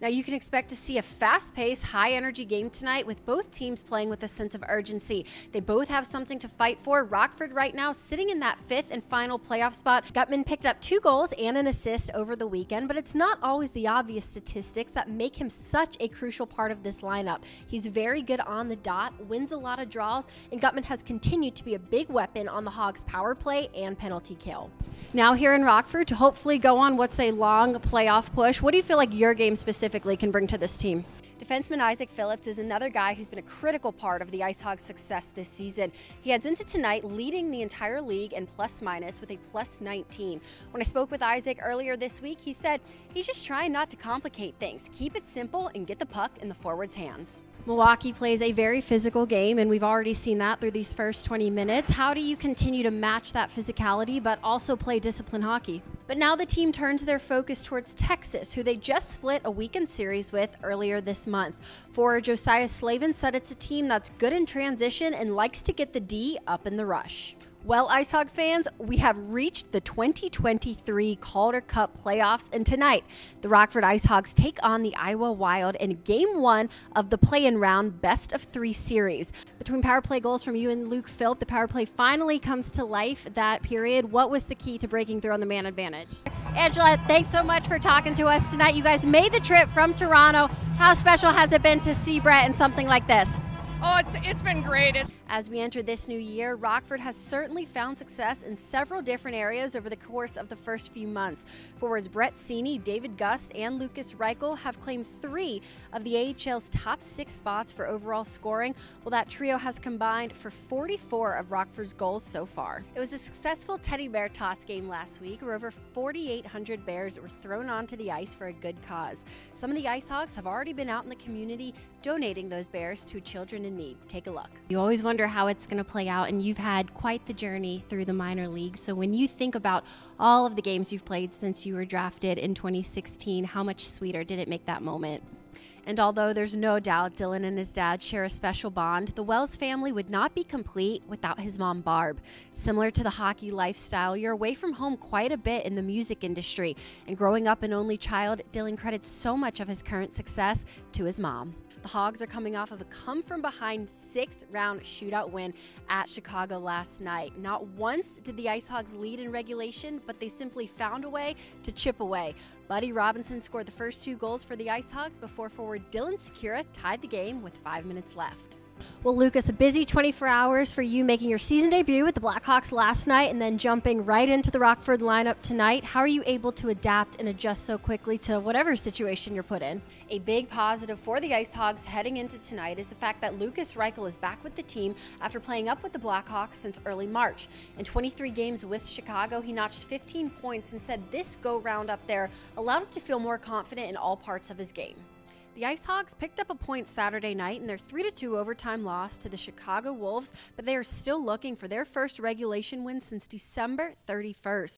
Now you can expect to see a fast-paced, high-energy game tonight with both teams playing with a sense of urgency. They both have something to fight for. Rockford right now sitting in that fifth and final playoff spot. Gutman picked up 2 goals and an assist over the weekend, but it's not always the obvious statistics that make him such a crucial part of this lineup. He's very good on the dot, wins a lot of draws, and Gutman has continued to be a big weapon on the Hogs' power play and penalty kill. Now here in Rockford to hopefully go on what's a long playoff push, what do you feel like your game specifically can bring to this team? Defenseman Isaac Phillips is another guy who's been a critical part of the Ice Hogs' success this season. He heads into tonight leading the entire league in plus-minus with a +19. When I spoke with Isaac earlier this week, he said he's just trying not to complicate things, keep it simple, and get the puck in the forwards' hands. Milwaukee plays a very physical game, and we've already seen that through these first 20 minutes. How do you continue to match that physicality but also play disciplined hockey? But now the team turns their focus towards Texas, who they just split a weekend series with earlier this month. Forward Josiah Slavin said it's a team that's good in transition and likes to get the D up in the rush. Well, Ice Hog fans, we have reached the 2023 Calder Cup playoffs, and tonight, the Rockford Ice Hogs take on the Iowa Wild in Game 1 of the play-in round best-of-3 series. Between power play goals from you and Luke Philp, the power play finally comes to life that period. What was the key to breaking through on the man advantage? Angela, thanks so much for talking to us tonight. You guys made the trip from Toronto. How special has it been to see Brett in something like this? Oh, it's been great. As we enter this new year, Rockford has certainly found success in several different areas over the course of the first few months. Forwards Brett Sini, David Gust, and Lucas Reichel have claimed 3 of the AHL's top 6 spots for overall scoring, while that trio has combined for 44 of Rockford's goals so far. It was a successful teddy bear toss game last week, where over 4,800 bears were thrown onto the ice for a good cause. Some of the Ice Hogs have already been out in the community donating those bears to children in need. Take a look. You always wonder how it's going to play out, and you've had quite the journey through the minor leagues. So when you think about all of the games you've played since you were drafted in 2016, how much sweeter did it make that moment? And although there's no doubt Dylan and his dad share a special bond, the Wells family would not be complete without his mom, Barb. Similar to the hockey lifestyle, you're away from home quite a bit in the music industry. And growing up an only child, Dylan credits so much of his current success to his mom. The Hogs are coming off of a come-from-behind 6-round shootout win at Chicago last night. Not once did the Ice Hogs lead in regulation, but they simply found a way to chip away. Buddy Robinson scored the first 2 goals for the Ice Hogs before forward Dylan Secura tied the game with 5 minutes left. Well, Lucas, a busy 24 hours for you making your season debut with the Blackhawks last night and then jumping right into the Rockford lineup tonight. How are you able to adapt and adjust so quickly to whatever situation you're put in? A big positive for the Ice Hogs heading into tonight is the fact that Lucas Reichel is back with the team after playing up with the Blackhawks since early March. In 23 games with Chicago, he notched 15 points and said this go-round up there allowed him to feel more confident in all parts of his game. The Ice Hogs picked up a point Saturday night in their 3-2 overtime loss to the Chicago Wolves, but they are still looking for their first regulation win since December 31st.